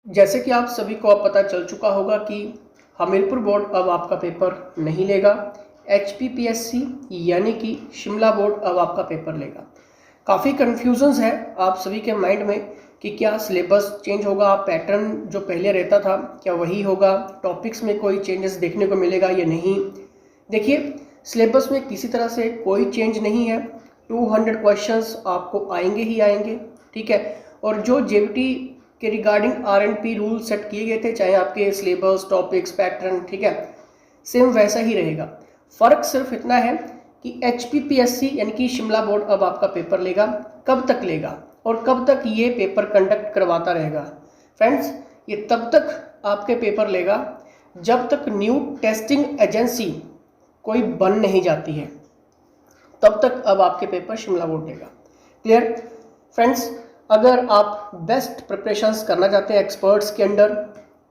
जैसे कि आप सभी को अब पता चल चुका होगा कि हमीरपुर बोर्ड अब आपका पेपर नहीं लेगा, HPPSC यानी कि शिमला बोर्ड अब आपका पेपर लेगा। काफ़ी कन्फ्यूजन्स है आप सभी के माइंड में कि क्या सिलेबस चेंज होगा, पैटर्न जो पहले रहता था क्या वही होगा, टॉपिक्स में कोई चेंजेस देखने को मिलेगा या नहीं। देखिए, सिलेबस में किसी तरह से कोई चेंज नहीं है। 200 क्वेश्चंस आपको आएंगे ही आएंगे, ठीक है। और जो JBT के रिगार्डिंग RNP रूल सेट किए गए थे, चाहे आपके सिलेबस, टॉपिक्स, पैटर्न, ठीक है, सेम वैसा ही रहेगा। फ़र्क सिर्फ इतना है कि HPPSC यानी कि शिमला बोर्ड अब आपका पेपर लेगा। कब तक लेगा और कब तक ये पेपर कंडक्ट करवाता रहेगा फ्रेंड्स? ये तब तक आपके पेपर लेगा जब तक न्यू टेस्टिंग एजेंसी कोई बन नहीं जाती है, तब तक अब आपके पेपर शिमला बोर्ड लेगा। Clear friends? अगर आप बेस्ट प्रिपरेशंस करना चाहते हैं एक्सपर्ट्स के अंडर,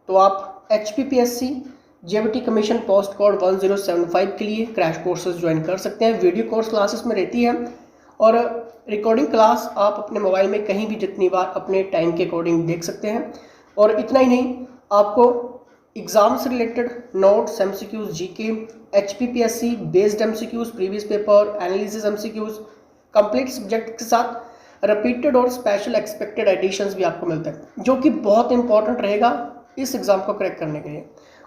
तो आप HPPSC JBT commission post code 1075 के लिए क्रैश कोर्सेज ज्वाइन कर सकते हैं। वीडियो कोर्स क्लासेस में रहती है और रिकॉर्डिंग क्लास आप अपने मोबाइल में कहीं भी जितनी बार अपने टाइम के अकॉर्डिंग देख सकते हैं। और इतना ही नहीं, आपको एग्ज़ाम से related notes, MCQs, GK, HPPSC based MCQs, previous paper analysis MCQs complete subject के साथ रिपीटेड और स्पेशल एक्सपेक्टेड एडिशंस भी आपको मिलते हैं, जो कि बहुत इंपॉर्टेंट रहेगा इस एग्ज़ाम को क्रैक करने के लिए।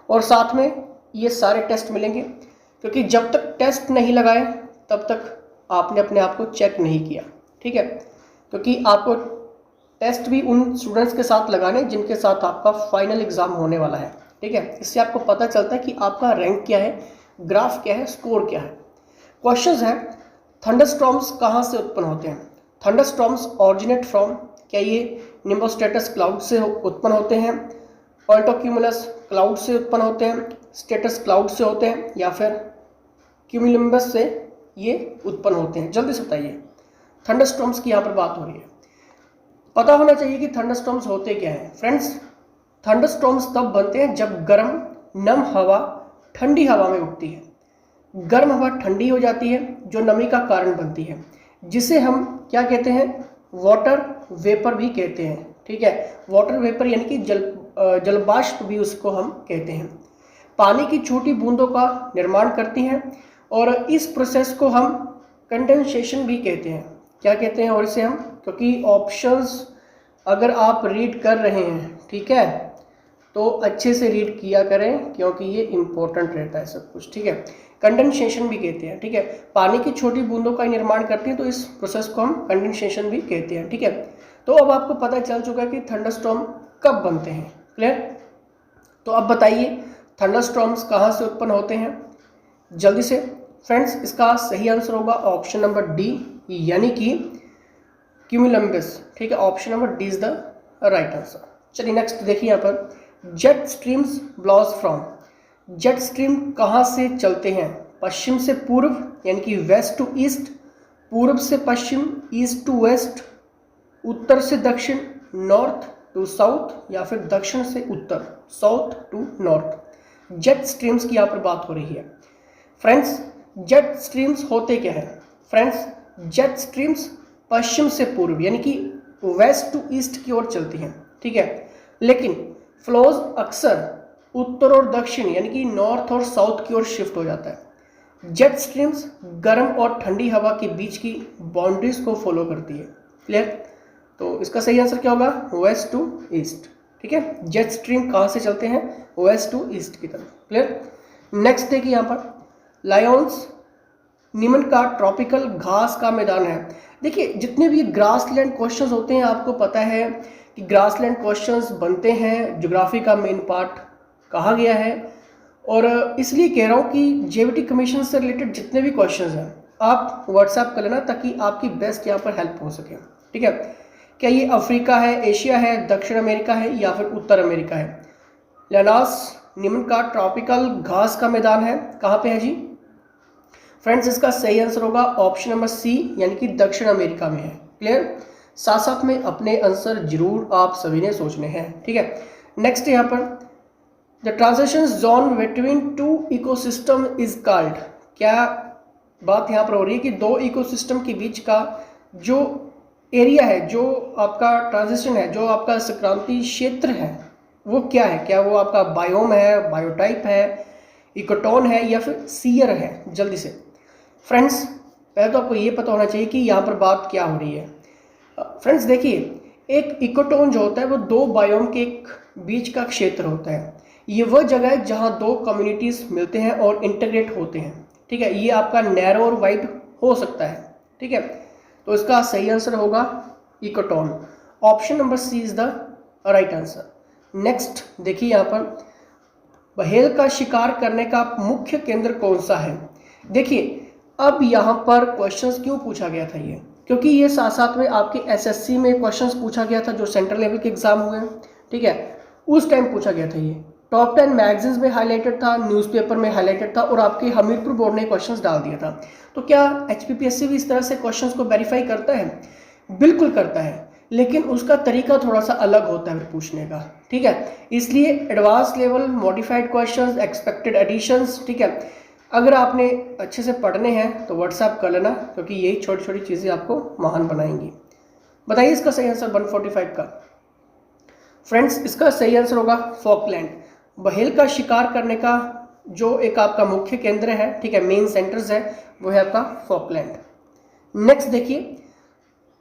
और साथ में ये सारे टेस्ट मिलेंगे, क्योंकि जब तक टेस्ट नहीं लगाए तब तक आपने अपने आप को चेक नहीं किया, ठीक है। क्योंकि आपको टेस्ट भी उन स्टूडेंट्स के साथ लगाने जिनके साथ आपका फाइनल एग्ज़ाम होने वाला है, ठीक है। इससे आपको पता चलता है कि आपका रैंक क्या है, ग्राफ क्या है, स्कोर क्या है। क्वेश्चंस है, थंडरस्टॉर्म्स कहाँ से उत्पन्न होते हैं? थंडरस्टॉर्म्स ऑरिजिनेट फ्रॉम, क्या ये निम्बोस्टेटस क्लाउड से उत्पन्न होते हैं, ऑल्टोक्यूमुलस क्लाउड से उत्पन्न होते हैं, स्टेटस क्लाउड से होते हैं, या फिर क्यूमुलम्बस से ये उत्पन्न होते हैं? जल्दी से बताइए। थंडरस्टॉर्म्स की यहाँ पर बात हो रही है। पता होना चाहिए कि थंडरस्टॉर्म्स होते क्या हैं फ्रेंड्स। थंडरस्टॉर्म्स तब बनते हैं जब गर्म नम हवा ठंडी हवा में उठती है। गर्म हवा ठंडी हो जाती है जो नमी का कारण बनती है, जिसे हम क्या कहते हैं? वाटर वेपर भी कहते हैं, ठीक है। वाटर वेपर यानी कि जलबाष्प भी उसको हम कहते हैं। पानी की छोटी बूंदों का निर्माण करती हैं और इस प्रोसेस को हम कंडेंसेशन भी कहते हैं। क्या कहते हैं और इसे हम? क्योंकि ऑप्शंस अगर आप रीड कर रहे हैं, ठीक है, तो अच्छे से रीड किया करें क्योंकि ये इंपॉर्टेंट रहता है सब कुछ, ठीक है। कंडेंसेशन भी कहते हैं, ठीक है। पानी की छोटी बूंदों का निर्माण करती हैं तो इस प्रोसेस को हम कंडेंसेशन भी कहते हैं, ठीक है। तो अब आपको पता चल चुका है कि थंडरस्टॉर्म कब बनते हैं। क्लियर? तो अब बताइए थंडरस्टॉर्म्स कहाँ से उत्पन्न होते हैं जल्दी से फ्रेंड्स। इसका सही आंसर होगा ऑप्शन नंबर डी, यानी कि क्यूमुलम्बस, ठीक है। Option number D is the right answer. चलिए नेक्स्ट देखिए यहाँ पर, jet streams ब्लॉज from. Jet stream कहाँ से चलते हैं? पश्चिम से पूर्व यानी कि वेस्ट टू ईस्ट, पूर्व से पश्चिम ईस्ट टू वेस्ट, उत्तर से दक्षिण नॉर्थ टू साउथ, या फिर दक्षिण से उत्तर south to north. Jet streams की यहाँ पर बात हो रही है फ्रेंड्स। जेट स्ट्रीम्स होते क्या है फ्रेंड्स? जेट स्ट्रीम्स पश्चिम से पूर्व यानी कि वेस्ट टू ईस्ट की ओर चलती हैं, ठीक है। लेकिन फ्लोज अक्सर उत्तर और दक्षिण यानी कि नॉर्थ और साउथ की ओर शिफ्ट हो जाता है। जेट स्ट्रीम्स गर्म और ठंडी हवा के बीच की बाउंड्रीज को फॉलो करती है। क्लियर? तो इसका सही आंसर क्या होगा? वेस्ट टू ईस्ट, ठीक है। जेट स्ट्रीम कहाँ से चलते हैं? वेस्ट टू ईस्ट की तरफ। क्लियर? नेक्स्ट देखिए यहाँ पर, लायंस निम्न का ट्रॉपिकल घास का मैदान है। देखिए, जितने भी ग्रासलैंड क्वेश्चंस होते हैं आपको पता है कि ग्रासलैंड क्वेश्चंस बनते हैं, ज्योग्राफी का मेन पार्ट कहा गया है। और इसलिए कह रहा हूँ कि JBT कमीशन से रिलेटेड जितने भी क्वेश्चंस हैं आप व्हाट्सएप कर लेना, ताकि आपकी बेस्ट यहाँ पर हेल्प हो सके, ठीक है। क्या ये अफ्रीका है, एशिया है, दक्षिण अमेरिका है, या फिर उत्तर अमेरिका है? लायंस निम्न का ट्रॉपिकल घास का मैदान है, कहाँ पे है जी फ्रेंड्स? इसका सही आंसर होगा ऑप्शन नंबर सी, यानी कि दक्षिण अमेरिका में है। क्लियर? साथ साथ में अपने आंसर जरूर आप सभी ने सोचने हैं, ठीक है। नेक्स्ट यहाँ पर, the transition zone between two ecosystem is called. क्या बात यहाँ पर हो रही है कि दो इकोसिस्टम के बीच का जो एरिया है, जो आपका ट्रांजिशन है, जो आपका संक्रांति क्षेत्र है, वो क्या है, क्या वो आपका बायोम है, बायोटाइप है, इकोटोन है या फिर सीयर है? जल्दी से फ्रेंड्स, पहले तो आपको ये पता होना चाहिए कि यहाँ पर बात क्या हो रही है। फ्रेंड्स देखिए, एक इकोटोन जो होता है वो दो बायोम के एक बीच का क्षेत्र होता है। ये वह जगह है जहाँ दो कम्युनिटीज मिलते हैं और इंटीग्रेट होते हैं, ठीक है। ये आपका नैरो और वाइड हो सकता है, ठीक है। तो इसका सही आंसर होगा ecotone. Option number C is the right answer. Next देखिए, यहाँ पर व्हेल का शिकार करने का मुख्य केंद्र कौन सा है? देखिए, अब यहाँ पर क्वेश्चंस क्यों पूछा गया था ये, क्योंकि ये साथ साथ में आपके एसएससी में क्वेश्चंस पूछा गया था जो सेंट्रल लेवल के एग्जाम हुए, ठीक है, उस टाइम पूछा गया था। ये टॉप 10 मैगजीन्स में हाईलाइटेड था, न्यूज़पेपर में हाईलाइटेड था और आपके हमीरपुर बोर्ड ने क्वेश्चंस डाल दिया था। तो क्या एचपीपीएससी भी इस तरह से क्वेश्चंस को वेरीफाई करता है? बिल्कुल करता है, लेकिन उसका तरीका थोड़ा सा अलग होता है पूछने का, ठीक है। इसलिए advance level, modified questions, expected additions, ठीक है, अगर आपने अच्छे से पढ़ने हैं तो व्हाट्सएप कर लेना, क्योंकि यही छोटी छोटी चीज़ें आपको महान बनाएंगी। बताइए इसका सही आंसर 145 का। फ्रेंड्स, इसका सही आंसर होगा फॉकलैंड। व्हेल का शिकार करने का जो एक आपका मुख्य केंद्र है, ठीक है, मेन सेंटर्स है, वो है आपका फॉकलैंड। नेक्स्ट देखिए,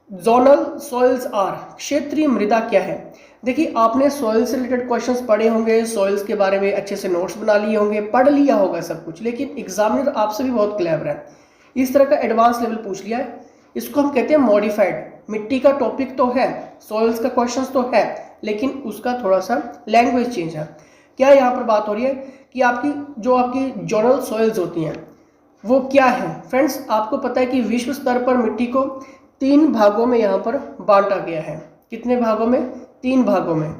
जोनल सॉइल्स आर, क्षेत्रीय मृदा क्या है? देखिए, आपने सॉइल से रिलेटेड क्वेश्चंस पढ़े होंगे, सॉइल्स के बारे में अच्छे से नोट्स बना लिए होंगे, पढ़ लिया होगा सब कुछ, लेकिन एग्जामिनर आपसे भी बहुत क्लेवर है, इस तरह का एडवांस लेवल पूछ लिया है। इसको हम कहते हैं मॉडिफाइड। मिट्टी का टॉपिक तो है, सॉइल्स का क्वेश्चन तो है, लेकिन उसका थोड़ा सा लैंग्वेज चेंज है। क्या यहाँ पर बात हो रही है कि आपकी जोनल सॉइल्स होती हैं वो क्या है? फ्रेंड्स, आपको पता है कि विश्व स्तर पर मिट्टी को 3 भागों में यहाँ पर बांटा गया है। कितने भागों में? 3 भागों में।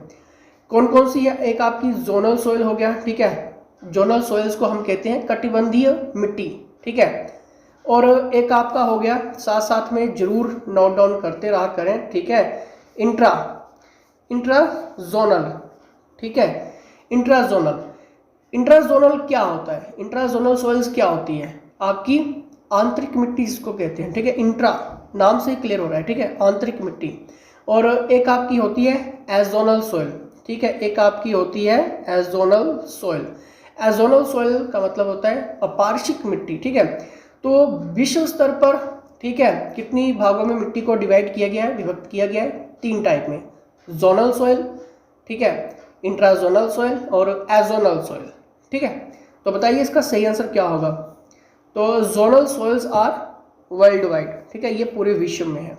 कौन कौन सी है? एक आपकी जोनल सॉइल हो गया, ठीक है, जोनल सॉइल्स को हम कहते हैं कटिबंधीय मिट्टी, ठीक है। और एक आपका हो गया, साथ साथ में जरूर नोट डाउन करते रहा करें, ठीक है, इंट्राजोनल, ठीक है, इंट्राजोनल क्या होता है? इंट्राजोनल सॉइल्स क्या होती है? आपकी आंतरिक मिट्टी जिसको कहते हैं, ठीक है, इंट्रा नाम से क्लियर हो रहा है, ठीक है, आंतरिक मिट्टी। और एक आपकी होती है एजोनल सॉइल, ठीक है, एक आपकी होती है एजोनल सॉइल। एजोनल सॉइल का मतलब होता है अपार्शिक मिट्टी, ठीक है। तो विश्व स्तर पर, ठीक है, कितनी भागों में मिट्टी को डिवाइड किया गया है, विभक्त किया गया है? 3 टाइप में, जोनल सॉइल, ठीक है, इंट्राजोनल सॉइल और एजोनल सॉइल, ठीक है। तो बताइए इसका सही आंसर क्या होगा? तो zonal soils are worldwide, ठीक है, ये पूरे विश्व में है।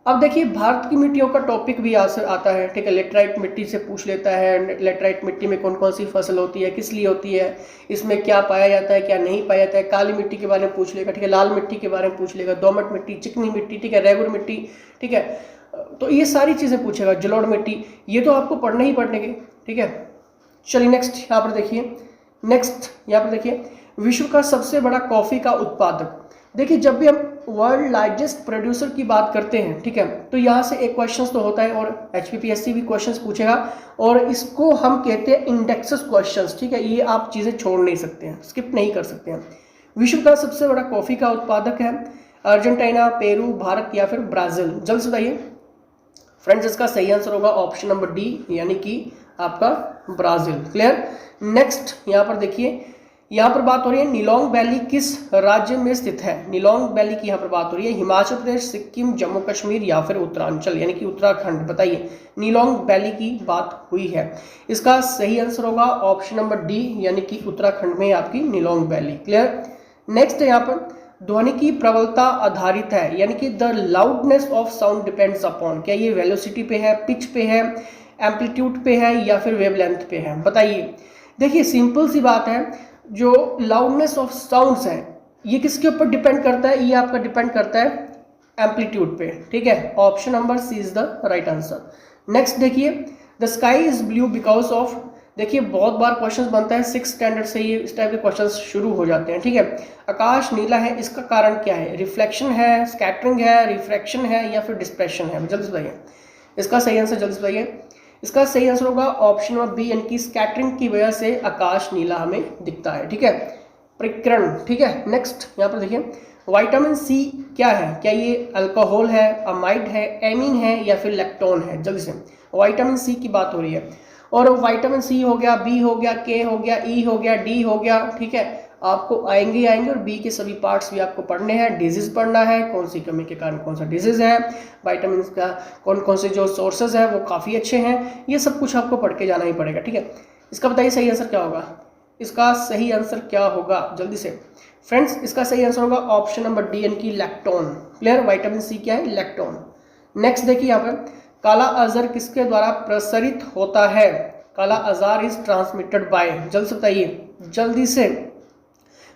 अब देखिए, भारत की मिट्टियों का टॉपिक भी आता है, ठीक है, लेटराइट मिट्टी से पूछ लेता है, लेटराइट मिट्टी में कौन कौन सी फसल होती है, किस लिए होती है, इसमें क्या पाया जाता है, क्या नहीं पाया जाता है। काली मिट्टी के बारे में पूछ लेगा, ठीक है, लाल मिट्टी के बारे में पूछ लेगा, दोमट मिट्टी, चिकनी मिट्टी, ठीक है, रेगुर मिट्टी, ठीक है, तो ये सारी चीज़ें पूछेगा, जलोढ़ मिट्टी, ये तो आपको पढ़ने ही पढ़ने के, ठीक है। चलिए नेक्स्ट यहाँ पर देखिए, विश्व का सबसे बड़ा कॉफ़ी का उत्पादक। देखिए, जब भी हम वर्ल्ड लार्जेस्ट प्रोड्यूसर की बात करते हैं, ठीक है, तो यहाँ से एक क्वेश्चन तो होता है और एचपीपीएससी भी क्वेश्चंस पूछेगा और इसको हम कहते हैं इंडेक्सेस क्वेश्चंस, ठीक है। ये आप चीज़ें छोड़ नहीं सकते हैं, स्किप नहीं कर सकते हैं। विश्व का सबसे बड़ा कॉफ़ी का उत्पादक है अर्जेंटीना, पेरू, भारत या फिर ब्राज़ील? जल्द से बताइए फ्रेंड्स, इसका सही आंसर होगा ऑप्शन नंबर डी, यानी कि आपका ब्राज़ील। क्लियर? नेक्स्ट यहाँ पर देखिए, यहाँ पर बात हो रही है नीलोंग वैली किस राज्य में स्थित है? नीलोंग वैली की यहाँ पर बात हो रही है, हिमाचल प्रदेश, सिक्किम, जम्मू कश्मीर या फिर उत्तरांचल यानी कि उत्तराखंड? बताइए, नीलोंग वैली की बात हुई है, इसका सही आंसर होगा ऑप्शन नंबर डी, यानी कि उत्तराखंड में आपकी नीलोंग वैली। क्लियर? नेक्स्ट यहाँ पर ध्वनि की प्रबलता आधारित है, यानी कि the loudness of sound depends upon, क्या ये वेलोसिटी पे है, पिच पे है, एम्पलीट्यूड पे है या फिर वेवलेंथ पे है? बताइए। देखिए, सिंपल सी बात है, जो लाउडनेस ऑफ साउंड्स है ये किसके ऊपर डिपेंड करता है? ये आपका डिपेंड करता है एम्पलीट्यूड पे, ठीक है, option number C is the right answer. Next देखिए, the sky is blue because of, देखिए बहुत बार क्वेश्चन बनता है, 6th स्टैंडर्ड से ये इस टाइप के क्वेश्चन शुरू हो जाते हैं, ठीक है। आकाश नीला है, इसका कारण क्या है? रिफ्लेक्शन है, स्कैटरिंग है, रिफ्रैक्शन है या फिर डिस्पर्शन है? जल्दी से बताइए इसका सही आंसर, जल्दी से बताइए। इसका सही आंसर होगा ऑप्शन नंबर बी, यानी कि स्कैटरिंग की वजह से आकाश नीला हमें दिखता है, ठीक है, परिकरण, ठीक है। नेक्स्ट यहाँ पर देखिए, विटामिन सी क्या है? क्या ये अल्कोहल है, अमाइड है, एमीन है या फिर लैक्टोन है? जल्दी से, विटामिन सी की बात हो रही है। और विटामिन सी हो गया, बी हो गया, के हो गया, ई हो गया, डी हो गया, ठीक है, आपको आएंगे आएंगे। और बी के सभी पार्ट्स भी आपको पढ़ने हैं। डिजीज पढ़ना है, कौन सी कमी के कारण कौन सा डिजीज है, विटामिन का कौन कौन से जो सोर्सेज है वो काफ़ी अच्छे हैं, ये सब कुछ आपको पढ़ के जाना ही पड़ेगा, ठीक है। इसका बताइए सही आंसर क्या होगा? इसका सही आंसर क्या होगा जल्दी से फ्रेंड्स? इसका सही आंसर होगा ऑप्शन नंबर डी यानी कि लैक्टोन। क्लियर? विटामिन सी क्या है? लैक्टोन। नेक्स्ट देखिए यहाँ पर, काला अजहर किसके द्वारा प्रसारित होता है? Kala Azhar is transmitted by, जल्द से बताइए जल्दी से।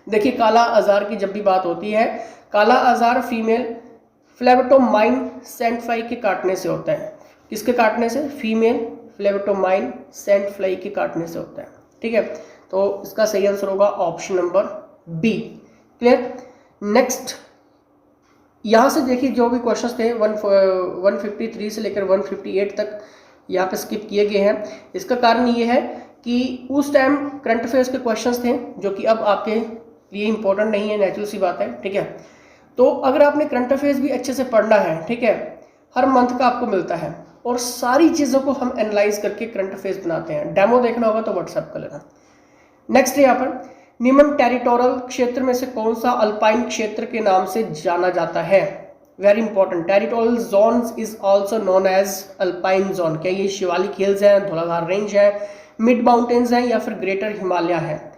देखिए काला अजहर की जब भी बात होती है, kala azar female phlebotomine sand fly के काटने से होता है। किसके काटने से? फीमेल फ्लेबोटोमाइन सेंट फ्लाई के काटने से होता है, ठीक है। तो इसका सही आंसर होगा option number B. Clear? Next यहाँ से देखिए जो भी क्वेश्चंस थे 153 से लेकर 158 तक यहाँ पे स्किप किए गए हैं। इसका कारण ये है कि उस टाइम करंट अफेयर्स के क्वेश्चंस थे जो कि अब आपके लिए इंपॉर्टेंट नहीं है, नेचुरल सी बात है, ठीक है। तो अगर आपने करंट अफेयर्स भी अच्छे से पढ़ना है, ठीक है, हर मंथ का आपको मिलता है और सारी चीज़ों को हम एनालाइज करके करंट अफेयर्स बनाते हैं। डेमो देखना होगा तो व्हाट्सएप कर लेना। नेक्स्ट यहाँ पर, निम्न टेरिटोरियल क्षेत्र में से कौन सा अल्पाइन क्षेत्र के नाम से जाना जाता है? Very important, territorial zones is also known as alpine zone. क्या ये शिवालिक हिल्स हैं, धौलाधार रेंज है, मिड माउंटेन्स हैं या फिर ग्रेटर हिमालय है?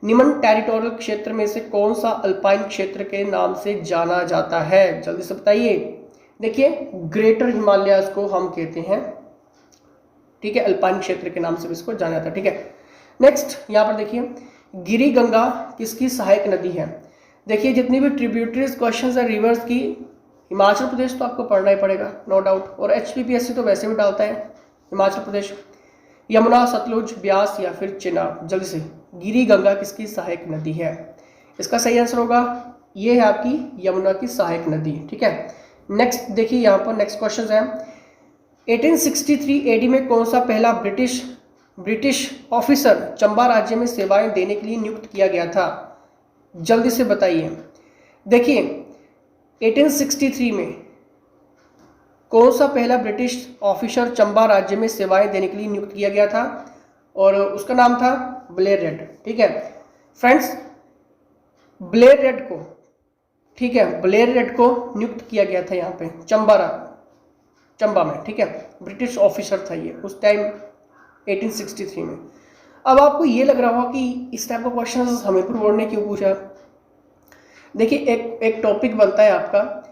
निम्न टेरिटोरियल क्षेत्र में से कौन सा अल्पाइन क्षेत्र के नाम से जाना जाता है? जल्दी से बताइए। देखिए ग्रेटर हिमालयाज को हम कहते हैं, ठीक है, अल्पाइन क्षेत्र के नाम से इसको जाना जाता है, ठीक है। नेक्स्ट यहाँ पर देखिए, गिरी गंगा किसकी सहायक नदी है? देखिए जितनी भी ट्रिब्यूटरीज क्वेश्चंस है रिवर्स की, हिमाचल प्रदेश तो आपको पढ़ना ही पड़ेगा नो डाउट, और एचपीपीएससी तो वैसे भी डालता है हिमाचल प्रदेश। यमुना, सतलुज, ब्यास या फिर चिनाब? जल्दी से, गिरी गंगा किसकी सहायक नदी है? इसका सही आंसर होगा ये है आपकी यमुना की सहायक नदी, ठीक है। नेक्स्ट देखिए यहाँ पर नेक्स्ट क्वेश्चन है, 1863 एडी में कौन सा पहला ब्रिटिश ऑफिसर चंबा राज्य में सेवाएं देने के लिए नियुक्त किया गया था? जल्दी से बताइए। देखिए 1863 में कौन सा पहला ब्रिटिश ऑफिसर चंबा राज्य में सेवाएं देने के लिए नियुक्त किया गया था? और उसका नाम था ब्लेयर रेड, ठीक है फ्रेंड्स, ब्लेयर रेड को, ठीक है, ब्लेयर रेड को नियुक्त किया गया था यहाँ पे चंबा में, ठीक है, ब्रिटिश ऑफिसर था ये उस टाइम 1863 में। अब आपको ये लग रहा होगा कि इस टाइप का क्वेश्चन हमीरपुर बोर्ड ने क्यों पूछा? देखिए एक टॉपिक बनता है आपका,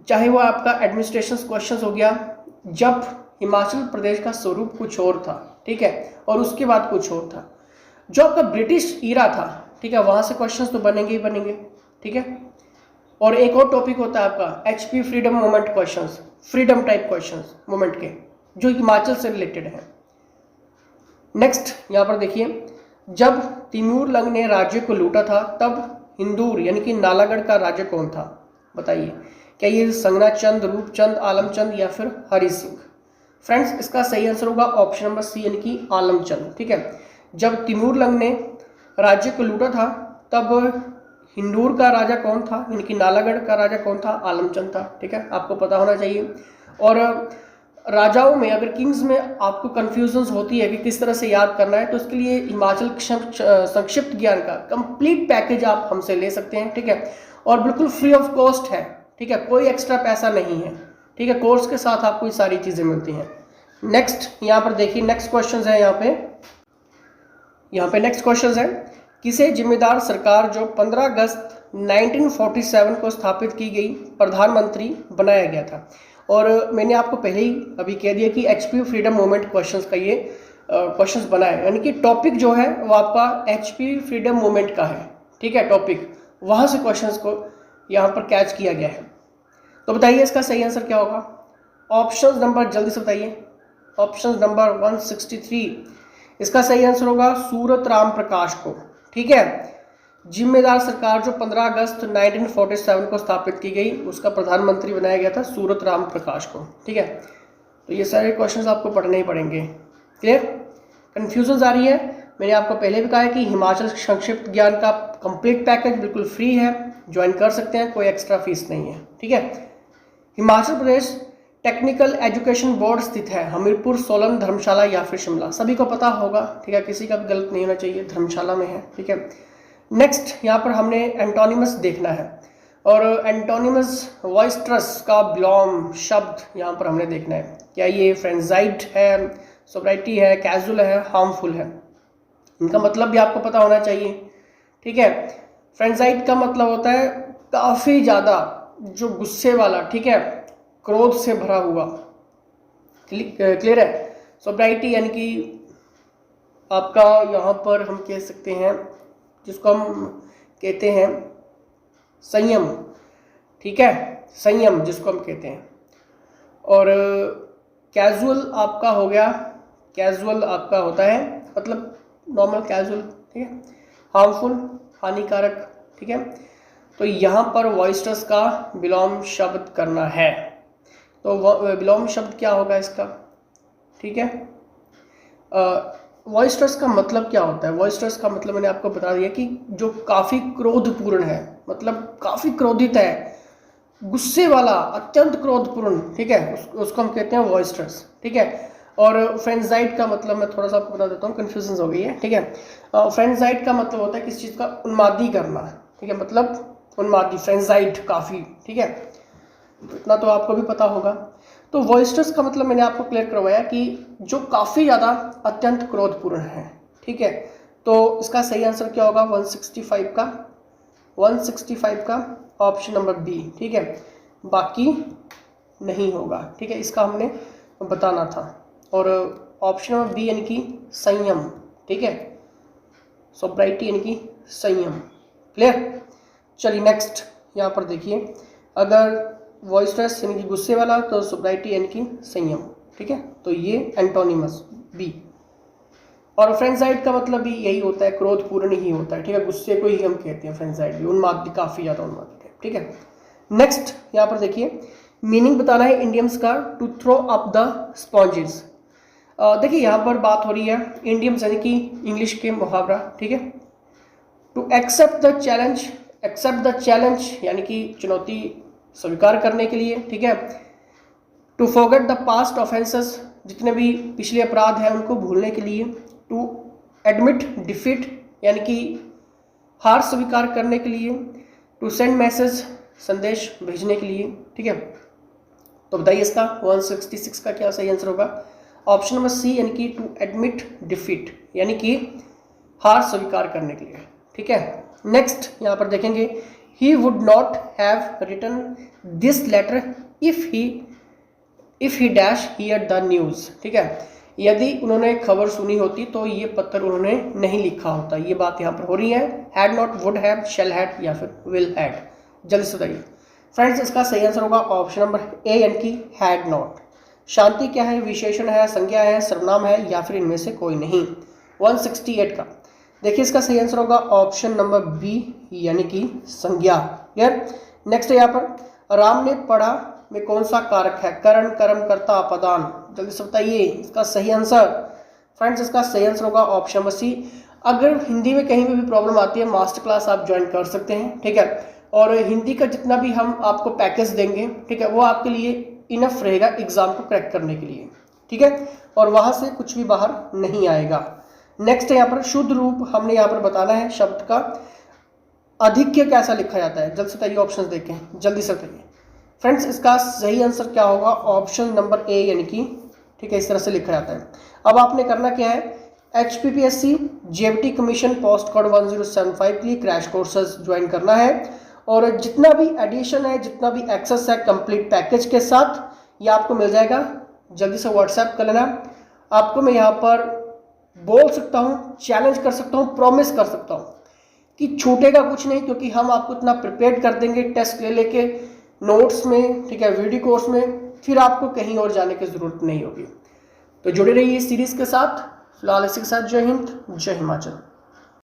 चाहे वो आपका एडमिनिस्ट्रेशन क्वेश्चन हो गया, जब हिमाचल प्रदेश का स्वरूप कुछ और था, ठीक है, और उसके बाद कुछ और था, जो आपका ब्रिटिश ईरा था, ठीक है, वहां से क्वेश्चंस तो बनेंगे ही बनेंगे, ठीक है। और एक और टॉपिक होता है आपका HP freedom movement questions, freedom type questions movement के, जो हिमाचल से रिलेटेड है। नेक्स्ट यहाँ पर देखिए, जब तिमूर लंग ने राज्य को लूटा था तब हिंदूर यानी कि नालागढ़ का राजा कौन था? बताइए, क्या ये संगनाचंद, रूपचंद, आलमचंद या फिर हरि सिंह? फ्रेंड्स इसका सही आंसर होगा ऑप्शन नंबर सी यानी कि आलमचंद, ठीक है। जब तिमूर लंग ने राज्य को लूटा था तब हिंदूर का राजा कौन था, यानी कि नालागढ़ का राजा कौन था? आलमचंद था, ठीक है, आपको पता होना चाहिए। और राजाओं में अगर किंग्स में आपको कंफ्यूजन होती है कि किस तरह से याद करना है, तो उसके लिए हिमाचल संक्षिप्त ज्ञान का कंप्लीट पैकेज आप हमसे ले सकते हैं, ठीक है, और बिल्कुल फ्री ऑफ कॉस्ट है, ठीक है, कोई एक्स्ट्रा पैसा नहीं है, ठीक है, कोर्स के साथ आपको ये सारी चीज़ें मिलती हैं। नेक्स्ट यहाँ पर देखिए नेक्स्ट क्वेश्चन है, यहाँ पे नेक्स्ट क्वेश्चन है, किसे जिम्मेदार सरकार जो 15 अगस्त 1947 को स्थापित की गई प्रधानमंत्री बनाया गया था? और मैंने आपको पहले ही अभी कह दिया कि एचपी फ्रीडम मूवमेंट क्वेश्चंस का ये क्वेश्चंस बना है, यानी कि टॉपिक जो है वो आपका एचपी फ्रीडम मूवमेंट का है, ठीक है, टॉपिक, वहाँ से क्वेश्चंस को यहाँ पर कैच किया गया है। तो बताइए इसका सही आंसर क्या होगा? ऑप्शन नंबर, जल्दी से बताइए, ऑप्शन नंबर 163, इसका सही आंसर होगा सूरत राम प्रकाश को, ठीक है। जिम्मेदार सरकार जो 15 अगस्त 1947 को स्थापित की गई, उसका प्रधानमंत्री बनाया गया था सूरत राम प्रकाश को, ठीक है। तो ये सारे क्वेश्चंस आपको पढ़ने ही पड़ेंगे। क्लियर? कंफ्यूजन आ रही है? मैंने आपको पहले भी कहा है कि हिमाचल संक्षिप्त ज्ञान का कंप्लीट पैकेज बिल्कुल फ्री है, ज्वाइन कर सकते हैं, कोई एक्स्ट्रा फीस नहीं है, ठीक है। Himachal Pradesh technical education board स्थित है? हमीरपुर, सोलन, धर्मशाला या फिर शिमला। सभी को पता होगा, ठीक है, किसी का भी गलत नहीं होना चाहिए, धर्मशाला में है, ठीक है। नेक्स्ट यहाँ पर हमने एंटोनिमस देखना है, और एंटोनिमस वॉइस्ट्रस का विलोम शब्द यहाँ पर हमने देखना है। क्या ये फ्रेंजाइड है, सोब्राइटी है, कैजुअल है, हार्मफुल है? इनका मतलब भी आपको पता होना चाहिए, ठीक है। फ्रेंजाइड का मतलब होता है काफ़ी ज़्यादा, जो गुस्से वाला, ठीक है, क्रोध से भरा हुआ, क्लियर है। सोब्राइटी यानी कि आपका यहाँ पर हम कह सकते हैं, जिसको हम कहते हैं संयम, ठीक है, संयम जिसको हम कहते हैं। और कैजुअल आपका हो गया, कैजुअल आपका होता है मतलब नॉर्मल कैजुअल, ठीक है, हार्मफुल, हानिकारक, ठीक है। तो यहाँ पर वॉइस्ट्रस का विलोम शब्द करना है, तो विलोम शब्द क्या होगा इसका, ठीक है। वॉइस्ट्रस का मतलब क्या होता है? वॉइस्ट्रस का मतलब मैंने आपको बता दिया कि जो काफ़ी क्रोधपूर्ण है, मतलब काफ़ी क्रोधित है, गुस्से वाला, अत्यंत क्रोधपूर्ण, ठीक है, उसको हम कहते हैं वॉइस्ट्रस, ठीक है। और फ्रेंजाइड का मतलब मैं थोड़ा सा आपको बता देता हूँ, कन्फ्यूजन हो गई है, ठीक है। फ्रेंजाइड का मतलब होता है किसी चीज़ का उन्मादी करना, ठीक है, मतलब उन्मादी, फ्रेंजाइड काफ़ी, ठीक है, तो इतना तो आपको भी पता होगा। तो वॉइस्ट्रस का मतलब मैंने आपको क्लियर करवाया कि जो काफ़ी ज़्यादा अत्यंत क्रोधपूर्ण है, ठीक है। तो इसका सही आंसर क्या होगा? 165 का ऑप्शन नंबर बी, ठीक है, बाकी नहीं होगा, ठीक है, इसका हमने बताना था। और ऑप्शन नंबर बी यानी कि संयम, ठीक है, सोब्राइटी यानी कि संयम, क्लियर। चलिए नेक्स्ट यहाँ पर देखिए, अगर वॉइस्ट्रस यानी कि गुस्से वाला, तो सोब्राइटी यानी कि संयम, ठीक है, तो ये एंटोनिमस बी। और फ्रेंजाइड का मतलब भी यही होता है, क्रोधपूर्ण ही होता है, ठीक है, गुस्से को ही हम कहते हैं फ्रेंजाइड भी, उन्माद, काफ़ी ज़्यादा उन्माद है, ठीक है। नेक्स्ट यहाँ पर देखिए, मीनिंग बताना है इंडियम्स का, to throw up the sponges. देखिए यहाँ पर बात हो रही है इंडियम्स यानी कि इंग्लिश के मुहावरा, ठीक है। टू एक्सेप्ट द चैलेंज यानी कि चुनौती स्वीकार करने के लिए, ठीक है। To forget the past offences, जितने भी पिछले अपराध हैं उनको भूलने के लिए। टू एडमिट डिफीट यानी कि हार स्वीकार करने के लिए। टू सेंड मैसेज, संदेश भेजने के लिए, ठीक है। तो बताइए इसका 166 का क्या सही आंसर होगा? ऑप्शन नंबर सी यानी कि टू एडमिट डिफीट यानी कि हार स्वीकार करने के लिए, ठीक है। नेक्स्ट यहाँ पर देखेंगे, he would not have written this letter if he dash heard the news, ठीक है, यदि उन्होंने खबर सुनी होती तो ये पत्र उन्होंने नहीं लिखा होता। ये बात यहाँ पर हो रही है, had not, would have, shall had या फिर will had। जल्दी से बताइए फ्रेंड्स, इसका सही आंसर होगा ऑप्शन नंबर ए यानी कि had not। शांति क्या है? विशेषण है, संज्ञा है, सर्वनाम है या फिर इनमें से कोई नहीं। 168 का देखिए, इसका सही आंसर होगा ऑप्शन नंबर बी यानी कि संज्ञा, क्लियर। नेक्स्ट यहाँ पर, राम ने पढ़ा में कौन सा कारक है? करण, कर्म, कर्ता, अपदान। जल्दी से बताइए इसका सही आंसर। फ्रेंड्स, इसका सही आंसर होगा ऑप्शन नंबर सी। अगर हिंदी में कहीं भी प्रॉब्लम आती है, मास्टर क्लास आप ज्वाइन कर सकते हैं, ठीक है। और हिंदी का जितना भी हम आपको पैकेज देंगे, ठीक है, वो आपके लिए इनफ रहेगा एग्जाम को क्रैक करने के लिए, ठीक है, और वहां से कुछ भी बाहर नहीं आएगा। नेक्स्ट यहाँ पर शुद्ध रूप हमने यहाँ पर बताना है शब्द का। अधिक्य कैसा लिखा जाता है? जल्दी से बताइए, ऑप्शन देखें, जल्दी से बताइए फ्रेंड्स। इसका सही आंसर क्या होगा? ऑप्शन नंबर ए यानी कि, ठीक है, इस तरह से लिखा जाता है। अब आपने करना क्या है, HPPSC JBT commission post code 1075 के लिए क्रैश कोर्सेज ज्वाइन करना है, और जितना भी एडिशन है, जितना भी एक्सेस है कंप्लीट पैकेज के साथ, ये आपको मिल जाएगा। जल्दी से व्हाट्सएप कर लेना। आपको मैं यहाँ पर बोल सकता हूँ, चैलेंज कर सकता हूँ, प्रॉमिस कर सकता हूँ कि छूटेगा कुछ नहीं, क्योंकि हम आपको इतना प्रिपेयर कर देंगे टेस्ट ले लेके, नोट्स में, ठीक है, वीडियो कोर्स में, फिर आपको कहीं और जाने की ज़रूरत नहीं होगी। तो जुड़े रहिए इस सीरीज़ के साथ। फिलहाल इसी के साथ जय हिंद, जय हिमाचल।